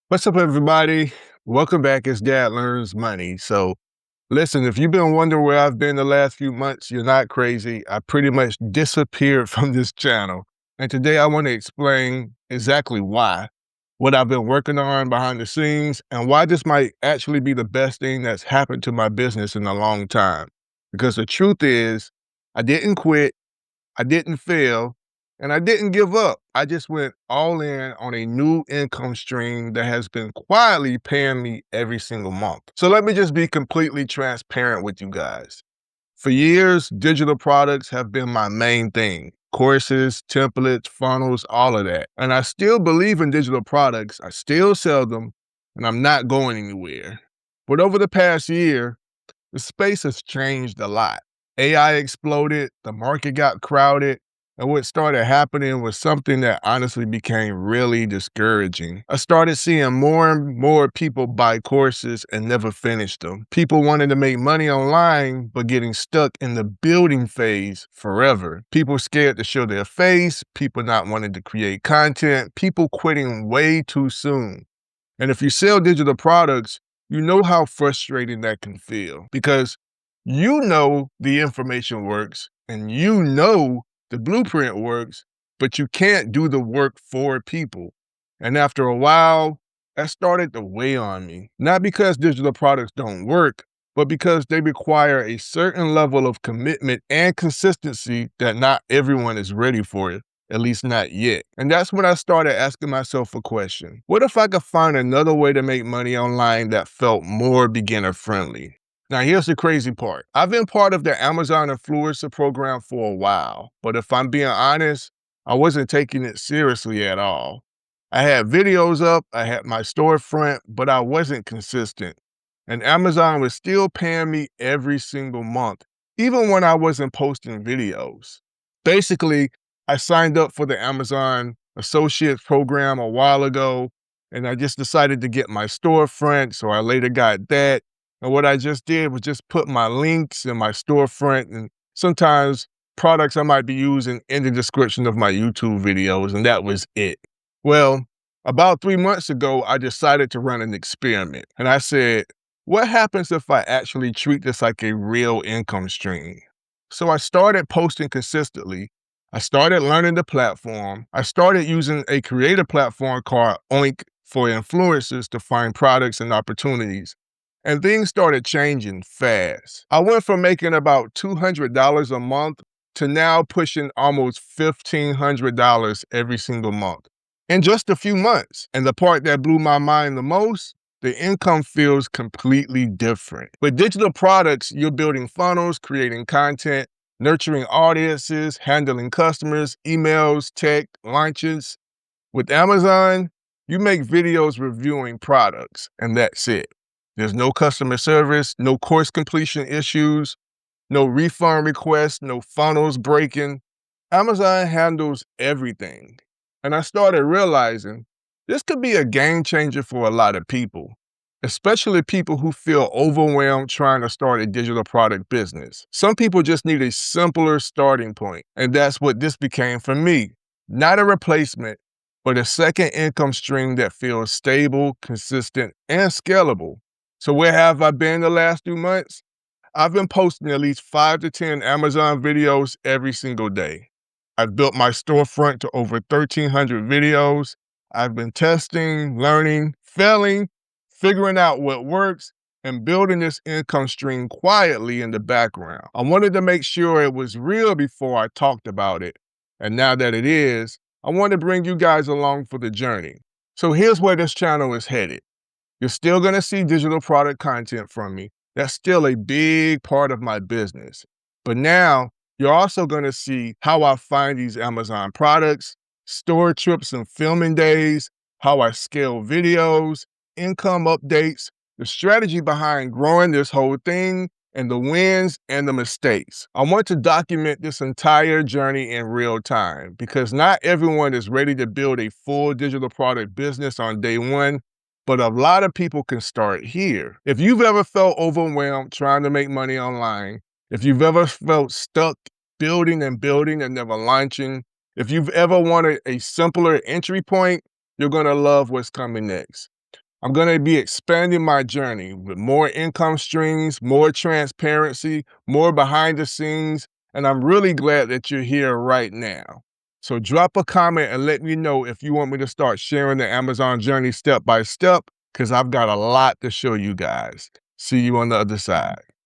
What's up, everybody? Welcome back. It's Dad Learns Money. So, listen, if you've been wondering where I've been the last few months, you're not crazy. I pretty much disappeared from this channel. And today I want to explain exactly why, what I've been working on behind the scenes, and why this might actually be the best thing that's happened to my business in a long time. Because the truth is, I didn't quit. I didn't fail, and I didn't give up. I just went all in on a new income stream that has been quietly paying me every single month. So let me just be completely transparent with you guys. For years, digital products have been my main thing. Courses, templates, funnels, all of that. And I still believe in digital products. I still sell them, and I'm not going anywhere. But over the past year, the space has changed a lot. AI exploded, the market got crowded, and what started happening was something that honestly became really discouraging. I started seeing more and more people buy courses and never finish them. People wanting to make money online, but getting stuck in the building phase forever. People scared to show their face, people not wanting to create content, people quitting way too soon. And if you sell digital products, you know how frustrating that can feel because you know the information works and you know the blueprint works, but you can't do the work for people. And after a while, that started to weigh on me. Not because digital products don't work, but because they require a certain level of commitment and consistency that not everyone is ready for, at least not yet. And that's when I started asking myself a question. What if I could find another way to make money online that felt more beginner friendly? Now, here's the crazy part. I've been part of the Amazon Influencer program for a while, but if I'm being honest, I wasn't taking it seriously at all. I had videos up, I had my storefront, but I wasn't consistent. And Amazon was still paying me every single month, even when I wasn't posting videos. Basically, I signed up for the Amazon Associates program a while ago, and I just decided to get my storefront, so I later got that. And what I just did was just put my links in my storefront and sometimes products I might be using in the description of my YouTube videos, and that was it. Well, about 3 months ago, I decided to run an experiment. And I said, what happens if I actually treat this like a real income stream? So I started posting consistently. I started learning the platform. I started using a creator platform called Oink for influencers to find products and opportunities. And things started changing fast. I went from making about $200 a month to now pushing almost $1,500 every single month in just a few months. And the part that blew my mind the most, the income feels completely different. With digital products, you're building funnels, creating content, nurturing audiences, handling customers, emails, tech, launches. With Amazon, you make videos reviewing products, and that's it. There's no customer service, no course completion issues, no refund requests, no funnels breaking. Amazon handles everything. And I started realizing this could be a game changer for a lot of people, especially people who feel overwhelmed trying to start a digital product business. Some people just need a simpler starting point, and that's what this became for me. Not a replacement, but a second income stream that feels stable, consistent, and scalable. So where have I been the last few months? I've been posting at least 5 to 10 Amazon videos every single day. I've built my storefront to over 1,300 videos. I've been testing, learning, failing, figuring out what works, and building this income stream quietly in the background. I wanted to make sure it was real before I talked about it. And now that it is, I want to bring you guys along for the journey. So here's where this channel is headed. You're still going to see digital product content from me. That's still a big part of my business. But now you're also going to see how I find these Amazon products, store trips and filming days, how I scale videos, income updates, the strategy behind growing this whole thing, and the wins and the mistakes. I want to document this entire journey in real time because not everyone is ready to build a full digital product business on day one, but a lot of people can start here. If you've ever felt overwhelmed trying to make money online, if you've ever felt stuck building and never launching, if you've ever wanted a simpler entry point, you're going to love what's coming next. I'm going to be expanding my journey with more income streams, more transparency, more behind the scenes, and I'm really glad that you're here right now. So drop a comment and let me know if you want me to start sharing the Amazon journey step by step, because I've got a lot to show you guys. See you on the other side.